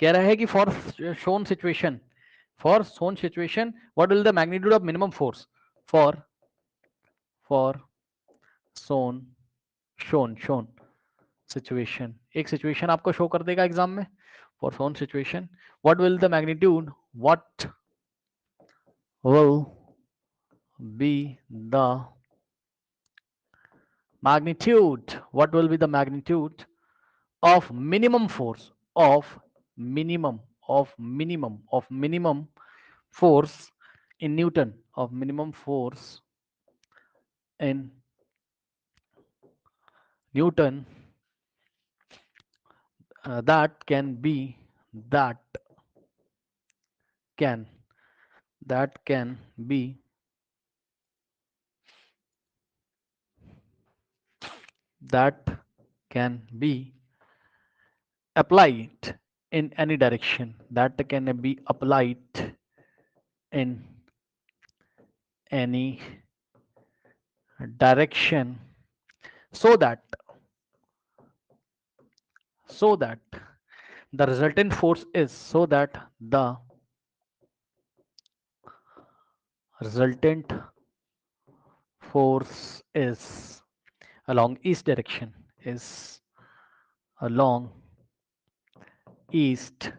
कह रहा है कि for shown situation what will the magnitude of minimum force for shown shown situation. एक सिचुएशन आपको शो कर देगा एग्जाम में, for shown situation what will the magnitude, what will be the magnitude, what will be the magnitude of minimum force, of minimum force in Newton, of minimum force in Newton, that can be that can be that can be applied in any direction, that can be applied in any direction, so that the resultant force is, so that the resultant force is along east direction, is along east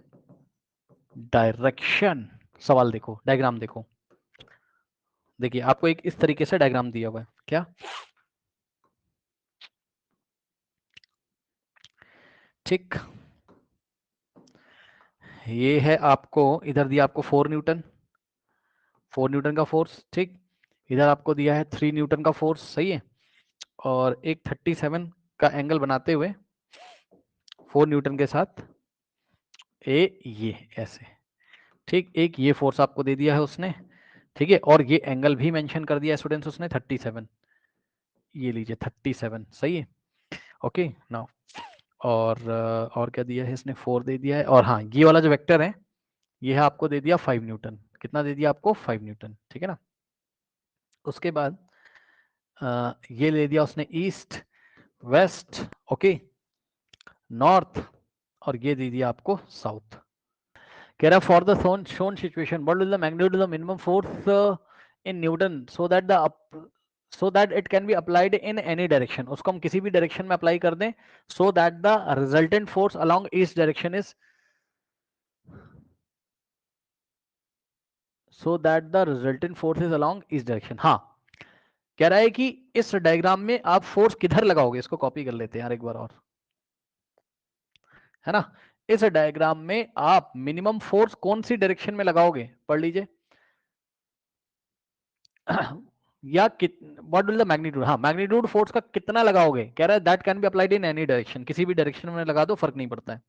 direction. सवाल देखो, diagram देखो, देखिए आपको एक इस तरीके से diagram दिया हुआ है, क्या ठीक, ये है आपको इधर दिया आपको 4 न्यूटन का फोर्स, ठीक, इधर आपको दिया है 3 न्यूटन का फोर्स, सही है, और एक 37 का एंगल बनाते हुए 4 न्यूटन के साथ ये ऐसे, ठीक, एक ये फोर्स आपको दे दिया है उसने, ठीक है, और ये एंगल भी मेंशन कर दिया स्टूडेंट्स उसने 37, ये लीजिए 37, सही है, ओके नाउ, और क्या दिया है इसने, 4 दे दिया है, और हाँ ये वाला जो वेक्टर है ये है आपको दे दिया 5 न्यूटन, कितना दे दिया आपको 5 न्यूटन, ठीक है ना। उसके बाद ये ले दिया उसने ईस्ट वेस्ट, ओके नॉर्थ, और ये दे दिया आपको साउथ। कह रहा for the shown situation what is the magnitude of the minimum force in newton so that it can be applied in any direction, उसको हम किसी भी डायरेक्शन में अप्लाई कर दें, so that the resultant force along east direction is, so that the resultant force is along east direction. हाँ, कह रहा है कि इस डायग्राम में आप फोर्स किधर लगाओगे, इसको कॉपी कर लेते हैं यार एक बार और, है ना, इस डायग्राम में आप मिनिमम फोर्स कौन सी डायरेक्शन में लगाओगे, पढ़ लीजिए या व्हाट विल द मैग्नीट्यूड, हाँ मैग्नीट्यूड फोर्स का कितना लगाओगे, कह रहा है that can be applied in any direction, किसी भी डायरेक्शन में लगा दो फर्क नहीं पड़ता है।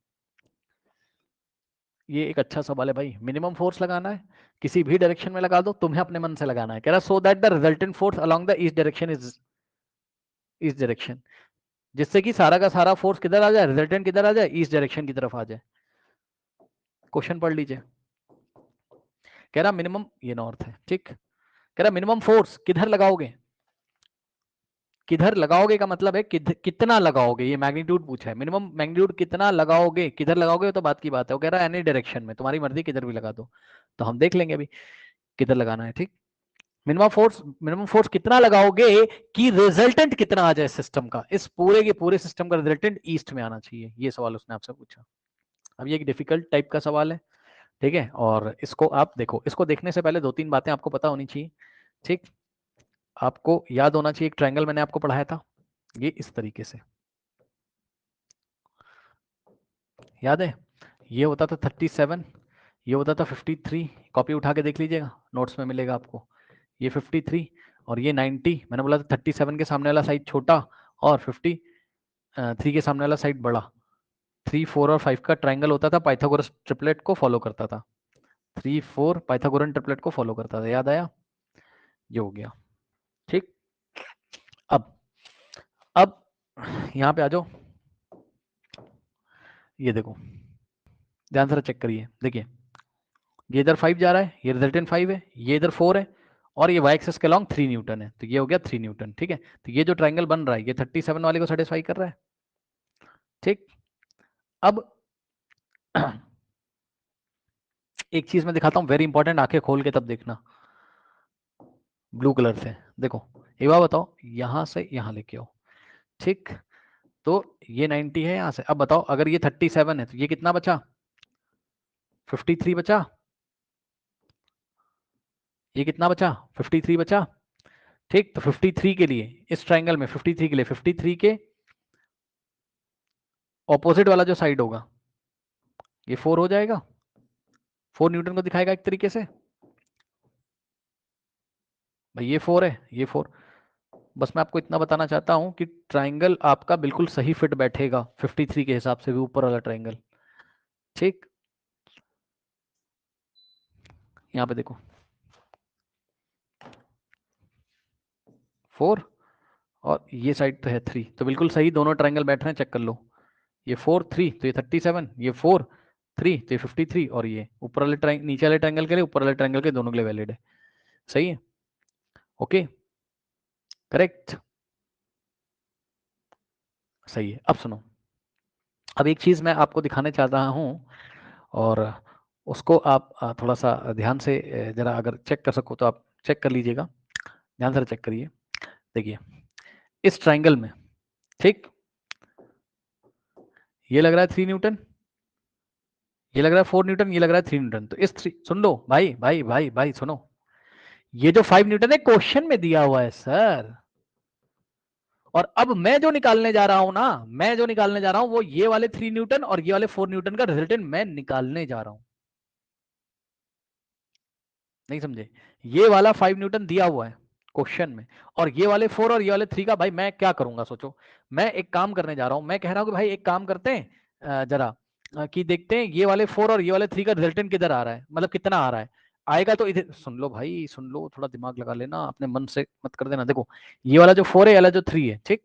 ये एक अच्छा सवाल है भाई, मिनिमम फोर्स लगाना है किसी भी डायरेक्शन में लगा दो, तुम्हें अपने मन से लगाना है, कह रहा so that the resultant force along the east direction is east direction, जिससे कि सारा का सारा फोर्स किधर आ जाए, रिजल्टेंट किधर आ जाए, ईस्ट डायरेक्शन की तरफ आ जाए। क्वेश्चन पढ़ लीजिए, कह रहा मिनिमम, ये नॉर्थ है, ठीक, कह रहा मिनिमम फोर्स किधर लगाओगे, किधर लगाओगे का मतलब है कितना लगाओगे, ये मैग्नीट्यूड पूछा है, मिनिमम मैग्नीट्यूड कितना लगाओगे, किधर लगाओगे तो बात की बात है, वो कह रहा है एनी डायरेक्शन में, तुम्हारी मर्जी किधर भी लगा दो, तो हम देख लेंगे अभी किधर लगाना है, ठीक, मिनिमम फोर्स कितना लगाओगे कि रिजल्टेंट कितना आ जाए सिस्टम का, इस पूरे के पूरे सिस्टम का रिजल्टेंट ईस्ट में आना चाहिए, ये सवाल उसने आपसे पूछा। अब ये एक डिफिकल्ट टाइप का सवाल है, ठीक है, और इसको आप देखो, इसको देखने से पहले 2-3 बातें आपको पता होनी चाहिए, ठीक, आपको याद होना चाहिए एक ट्रायंगल मैंने आपको पढ़ाया था, ये इस तरीके से याद है, ये होता था 37, ये होता था 53, कॉपी उठा के देख लीजिएगा नोट्स में मिलेगा आपको, ये 53 और ये 90, मैंने बोला था 37 के सामने वाला साइड छोटा और 53 के सामने वाला साइड बड़ा, 3, 4 और 5 का ट्रायंगल होता था, पाइथागोरस ट्रिपलेट को फॉलो करता था, 3, 4 पाइथागोरन ट्रिपलेट को फॉलो करता था, याद आया, ये हो गया, ठीक। अब यहाँ पे आ जाओ, ये देखो ध्यान से चेक करिए, देखिए ये इधर 5 जा रहा है, ये रिजल्टेंट 5 है, ये इधर 4 है, और ये वाई एक्सिस के अलॉन्ग 3 न्यूटन है, तो ये हो गया 3 न्यूटन, ठीक है, तो ये जो ट्रायंगल बन रहा है ये 37 वाले को सेटिस्फाई कर रहा है, ठीक। अब एक चीज मैं दिखाता हूँ वेरी इंपॉर्टेंट, आंखें खोल के तब देखना। ब्लू कलर से देखो, एक बार बताओ, यहां से यहां लेके आओ, ठीक। तो ये 90 है यहां से, अब बताओ अगर ये 37 है तो ये कितना बचा? 53 बचा। ये कितना बचा? 53 बचा, ठीक। तो 53 के लिए, इस ट्राइंगल में 53 के लिए, 53 के ऑपोजिट वाला जो साइड होगा ये 4 हो जाएगा, 4 न्यूटन को दिखाएगा एक तरीके से। भाई ये 4 है, ये 4। बस मैं आपको इतना बताना चाहता हूं कि ट्राइंगल आपका बिल्कुल सही फिट बैठेगा 53 के हिसाब से भी, ऊपर वाला ट्राइंगल, ठीक। यहाँ पे देखो 4 और ये साइड तो है 3, तो बिल्कुल सही दोनों ट्राइंगल बैठ रहे हैं, चेक कर लो। ये 4 3 तो ये 37, ये 4 3 तो ये 53, और ये ऊपर वाले ट्राइंगल, नीचे वाले ट्राइंगल के लिए, ऊपर वाले ट्राइंगल के, दोनों के लिए वैलिड है। सही है, ओके, करेक्ट, सही है। अब सुनो, अब एक चीज मैं आपको दिखाने चाह रहा हूं, और उसको आप थोड़ा सा ध्यान से जरा अगर चेक कर सको तो आप चेक कर लीजिएगा, ध्यान से चेक करिए। देखिए इस ट्राइंगल में, ठीक, ये लग रहा है 3 न्यूटन, ये लग रहा है 4 न्यूटन, ये लग रहा है 3 न्यूटन। तो इस 3, सुन लो भाई भाई भाई भाई सुनो, ये जो 5 न्यूटन है क्वेश्चन में दिया हुआ है सर, और अब मैं जो निकालने जा रहा हूं ना, मैं जो निकालने जा रहा हूं वो ये वाले 3 न्यूटन और ये वाले 4 न्यूटन का रिजल्टेंट मैं निकालने जा रहा हूं। नहीं समझे? ये वाला 5 न्यूटन दिया हुआ है क्वेश्चन में, और ये वाले 4 और ये वाले 3 का भाई मैं क्या करूंगा सोचो। मैं एक काम करने जा रहा हूं, मैं कह रहा हूं कि भाई एक काम करते हैं, जरा कि देखते हैं ये वाले 4 और ये वाले 3 का रिजल्टेंट किधर आ रहा है, मतलब कितना आ रहा है। आएगा तो इधर, सुन लो भाई सुन लो, थोड़ा दिमाग लगा लेना, अपने मन से मत कर देना। देखो ये वाला जो 4 है, ये वाला जो 3 है, ठीक,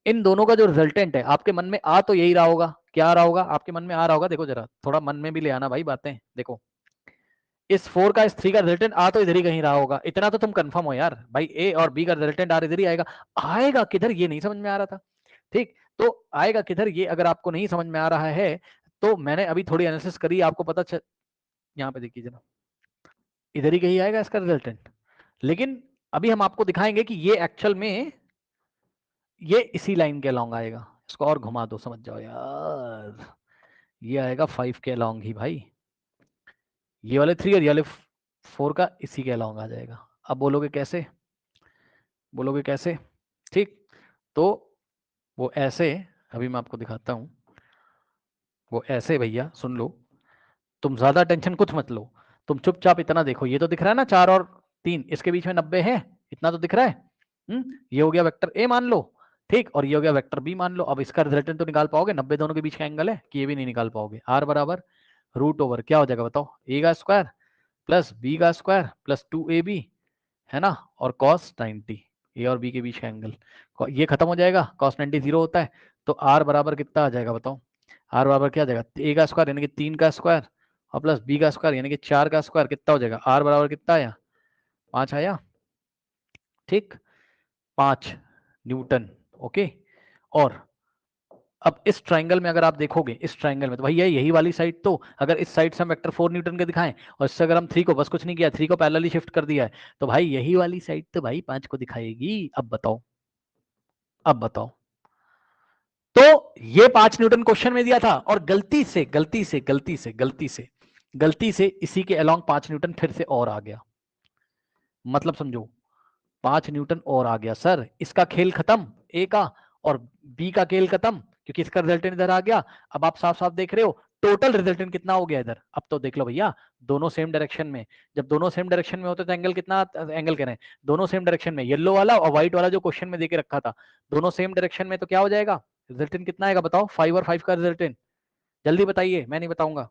इन दोनों का जो रिजल्टेंट है आपके मन में आ तो यही रहा होगा, क्या आ रहा होगा आपके मन में आ रहा होगा, देखो जरा थोड़ा मन में भी ले आना भाई बातें। देखो इस 4 का इस 3 का रिजल्टेंट आ तो इधर ही कहीं रहा होगा, इतना तो तुम कंफर्म हो यार भाई, ए और बी का रिजल्टेंट आ इधर ही आएगा। आएगा किधर ये नहीं समझ में आ रहा था, ठीक। तो आएगा किधर ये अगर आपको नहीं समझ में आ रहा है, तो मैंने अभी थोड़ी एनालिसिस करी, आपको पता चल, यहाँ पे देखिए जरा, इधर ही कहीं आएगा इसका रिजल्टेंट। लेकिन अभी हम आपको दिखाएंगे कि ये एक्चुअल में ये इसी लाइन के अलॉन्ग आएगा। इसको और घुमा दो, समझ जाओ यार, ये आएगा 5 के अलॉन्ग ही भाई, ये वाले 3 और ये वाले 4 का इसी के अलॉन्ग आ जाएगा। अब बोलोगे कैसे, बोलोगे कैसे, ठीक। तो वो ऐसे, अभी मैं आपको दिखाता हूं, वो ऐसे भैया सुन लो, तुम ज्यादा टेंशन कुछ मत लो, तुम चुपचाप इतना देखो, ये तो दिख रहा है ना 4 और 3, इसके बीच में 90 है, इतना तो दिख रहा है। ये हो गया वेक्टर ए मान लो, ठीक, और ये हो गया वेक्टर बी मान लो। अब इसका रिजल्टेंट तो निकाल पाओगे, 90 दोनों के बीच का एंगल है, कि ये भी नहीं निकाल पाओगे। आर बराबर रूट ओवर क्या हो जाएगा बताओ, ए का स्क्वायर प्लस बी का स्क्वायर प्लस 2ab, है ना, और कॉस 90, ए और बी के बीच का एंगल, ये खत्म हो जाएगा, कॉस 90 जीरो होता है। तो आर बराबर कितना आ जाएगा बताओ, आर बराबर क्या आ जाएगा, ए का स्क्वायर यानी कि 3 का स्क्वायर और प्लस बी का स्क्वायर यानी कि 4 का स्क्वायर, कितना हो जाएगा, आर बराबर कितना आया, 5 आया, ठीक, 5 न्यूटन, ओके। और अब इस ट्राइंगल में अगर आप देखोगे, इस ट्राइंगल में तो भैया यही वाली साइड, तो अगर इस साइड से हम वेक्टर 4 न्यूटन के दिखाएं और इससे अगर हम 3 को, बस कुछ नहीं किया, 3 को पैरेलली शिफ्ट कर दिया है, तो भाई यही वाली साइड तो भाई 5 को दिखाएगी। अब बताओ, अब बताओ, तो ये 5 न्यूटन क्वेश्चन में दिया था, और गलती से इसी के अलोंग 5 न्यूटन फिर से और आ गया, मतलब समझो 5 न्यूटन और आ गया सर, इसका खेल खत्म ए का, और बी का खेल खत्म क्योंकि इसका रिजल्टेंट इधर आ गया। अब आप साफ साफ देख रहे हो टोटल रिजल्टेंट कितना हो गया इधर। अब तो देख लो भैया, दोनों सेम डायरेक्शन में, जब दोनों सेम डायरेक्शन में होते तो एंगल कितना, एंगल कह रहे हैं दोनों सेम डायरेक्शन में, येलो वाला और व्हाइट वाला जो क्वेश्चन में देके रखा था, दोनों सेम डायरेक्शन में, तो क्या हो जाएगा रिजल्टेंट कितना आएगा बताओ, 5 और 5 का रिजल्टेंट, जल्दी बताइए, मैं नहीं बताऊंगा।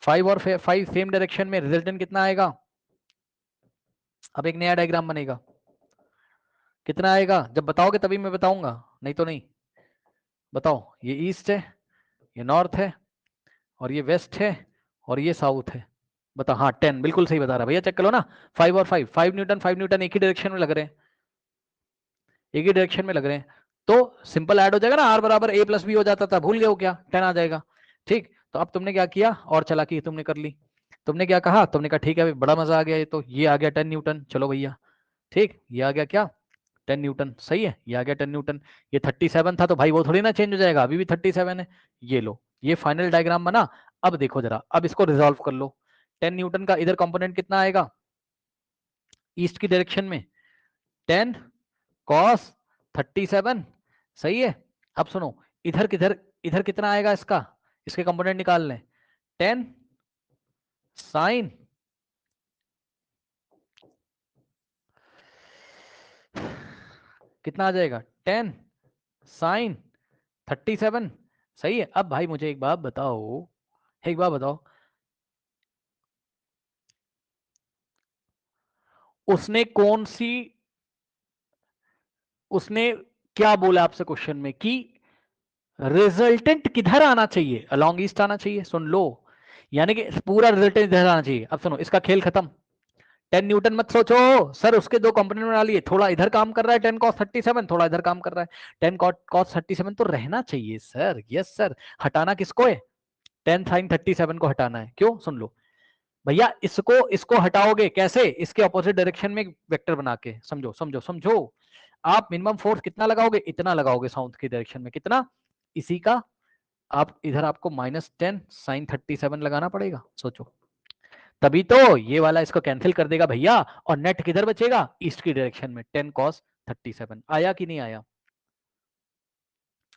5 और 5 सेम डायरेक्शन में, रिजल्टेंट कितना आएगा। अब एक नया डायग्राम बनेगा, कितना आएगा जब बताओगे तभी मैं बताऊंगा, नहीं तो नहीं। बताओ, ये ईस्ट है, ये नॉर्थ है, और ये वेस्ट है, और ये साउथ है। बताओ, हाँ 10 बिल्कुल सही बता रहा भैया, चेक करो ना, 5 और 5, 5 न्यूटन एक ही डायरेक्शन में लग रहे हैं, एक ही डायरेक्शन में लग रहे हैं, तो सिंपल ऐड हो जाएगा ना, आर बराबर ए प्लस बी हो जाता था, भूल गए हो क्या, 10 आ जाएगा, ठीक। तो अब तुमने क्या किया, और चालाकी तुमने कर ली। तुमने क्या कहा, तुमने कहा ठीक है भाई बड़ा मजा आ गया, ये तो ये आ गया 10 न्यूटन, चलो भैया ठीक, ये आ गया क्या 10 न्यूटन, सही है, ये आ गया 10 न्यूटन। ये 37 था तो भाई वो थोड़ी ना चेंज हो जाएगा, अभी भी 37 है। ये लो, ये फाइनल डायग्राम बना। अब देखो जरा, अब इसको रिजॉल्व कर लो। 10 न्यूटन का इधर कंपोनेंट कितना आएगा ईस्ट की डायरेक्शन में, 10 कॉस 37, सही है। अब सुनो, इधर किधर, इधर कितना आएगा इसका, इसके कंपोनेंट निकाल लें, 10 साइन, कितना आ जाएगा 10 साइन 37, सही है। अब भाई मुझे एक बात बताओ, एक बात बताओ, उसने कौन सी, उसने क्या बोला आपसे क्वेश्चन में कि रिजल्टेंट किधर आना चाहिए, अलोंग ईस्ट आना चाहिए, सुन लो, यानी कि पूरा रिजल्टेंट इधर आना चाहिए। अब सुनो, इसका खेल खत्म। 10 न्यूटन मत सोचो सर, उसके दो कंपोनेंट बना लिए, थोड़ा इधर काम कर रहा है 10 cos 37, थोड़ा इधर काम कर रहा है 10 cos 37, तो रहना चाहिए सर, यस सर। हटाना किसको है, 10 sin 37 को हटाना है, क्यों, सुन लो भैया, इसको इसको हटाओगे कैसे, इसके ऑपोजिट डायरेक्शन में वेक्टर बना के, समझो समझो समझो। आप मिनिमम फोर्स कितना लगाओगे, इतना लगाओगे साउथ की डायरेक्शन में, कितना, इसी का, आप इधर आपको -10 sin 37 लगाना पड़ेगा, सोचो, तभी तो ये वाला इसको कैंसिल कर देगा भैया, और नेट किधर बचेगा, ईस्ट की डायरेक्शन में 10 cos 37। आया कि नहीं आया,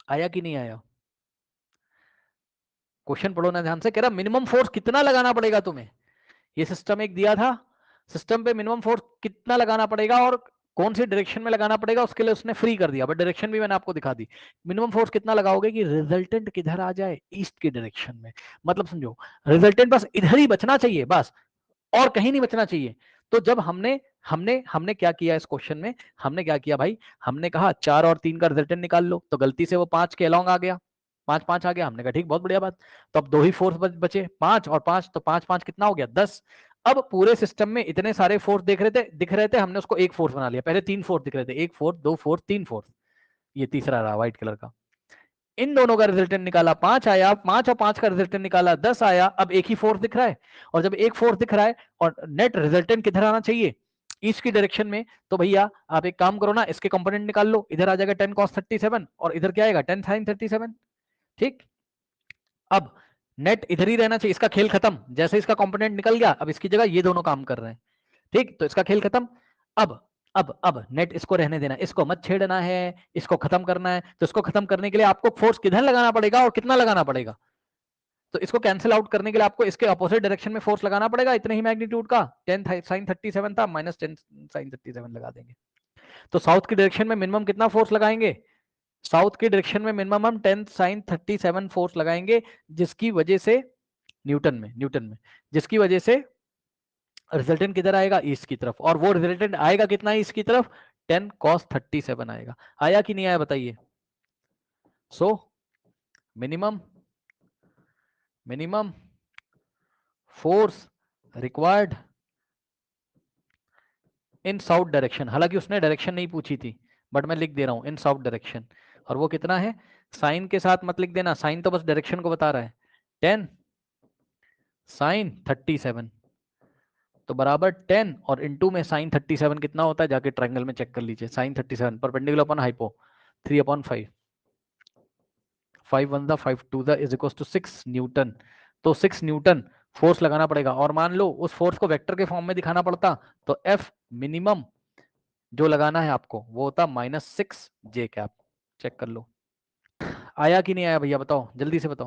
आया कि नहीं आया, क्वेश्चन पढ़ो ना ध्यान से, कह रहा मिनिमम फोर्स कितना लगाना पड़ेगा तुम्हें, ये सिस्टम एक दिया था, सिस्टम पे मिनिमम फोर्स कितना लगाना पड़ेगा और कौन सी डायरेक्शन में लगाना पड़ेगा, उसके लिए उसने फ्री कर दिया, बट डायरेक्शन भी मैंने आपको दिखा दी। मिनिमम फोर्स कितना लगाओगे कि रिजल्टेंट किधर आ जाए, ईस्ट की डायरेक्शन में, मतलब समझो, रिजल्टेंट बस इधर ही बचना चाहिए बस, और कहीं नहीं बचना चाहिए। तो जब हमने हमने हमने क्या किया इस क्वेश्चन में, हमने क्या किया भाई, हमने कहा 4 और 3 का रिजल्टेंट निकाल लो, तो गलती से वो 5 के अलोंग आ गया, 5 5 आ गया, हमने कहा ठीक, बहुत बढ़िया बात। तो अब दो ही फोर्स बचे, 5 और 5, तो 5 5 कितना हो गया 10। अब पूरे सिस्टम में इतने सारे फोर्स दिख रहे थे, हमने उसको एक फोर्स बना लिया, पहले 3 फोर्स दिख रहे थे, एक फोर्स, दो फोर्स, 3 फोर्स, ये तीसरा रहा व्हाइट कलर का। इन दोनों का रिजल्टेंट निकाला, 5 आया, 5 और 5 का रिजल्टेंट निकाला, 10 आया। अब एक ही फोर्स दिख रहा है, और जब एक फोर्स दिख रहा है और नेट रिजल्टेंट किधर आना चाहिए, ईस्ट की डायरेक्शन में, तो भैया आप एक काम करो ना, इसके कंपोनेंट निकाल लो, इधर आ जाएगा 10 cos 37 और इधर क्या आएगा 10 sin 37, ठीक। अब नेट इधर ही रहना चाहिए, इसका खेल खत्म, जैसे इसका कंपोनेंट निकल गया, अब इसकी जगह ये दोनों काम कर रहे हैं, ठीक, तो इसका खेल खत्म। अब अब नेट इसको रहने देना, इसको मत छेड़ना है, इसको खत्म करना है, तो इसको खत्म करने के लिए आपको फोर्स किधर लगाना पड़ेगा और कितना लगाना पड़ेगा, तो इसको कैंसिल आउट करने के लिए आपको इसके अपोजिट डायरेक्शन में फोर्स लगाना पड़ेगा, इतने ही मैग्नीट्यूड का, 10 sin 37 था, -10 sin 37 लगा देंगे। तो साउथ की डायरेक्शन में मिनिमम कितना फोर्स लगाएंगे, साउथ की डायरेक्शन में मिनिमम हम 10 sin 37 फोर्स लगाएंगे, जिसकी वजह से न्यूटन में जिसकी वजह से रिजल्टेंट किधर आएगा, ईस्ट की तरफ, और वो रिजल्टेंट आएगा कितना ईस्ट की तरफ, 10 cos 37 आएगा। आया कि नहीं आया बताइए। So minimum minimum force required in south direction, हालांकि उसने डायरेक्शन नहीं पूछी थी, बट मैं लिख दे रहा हूं इन साउथ डायरेक्शन, और वो कितना है, साइन के साथ मत लिख देना, साइन तो बस डायरेक्शन को बता रहा है, 10 sin 37, तो बराबर 10 और इनटू में sin 37 कितना होता है, जाके ट्रायंगल में चेक कर लीजिए, sin 37 परपेंडिकुलर अपॉन हाइपो 3/5, 5 1 द 5 2 द इज इक्वल टू 6 न्यूटन, तो 6 न्यूटन फोर्स लगाना पड़ेगा, और मान लो उस फोर्स को वेक्टर के फॉर्म में दिखाना पड़ता, तो F मिनिमम जो लगाना है आपको वो होता -6 J कैप, चेक कर लो। आया कि नहीं आया भैया बताओ, जल्दी से बताओ।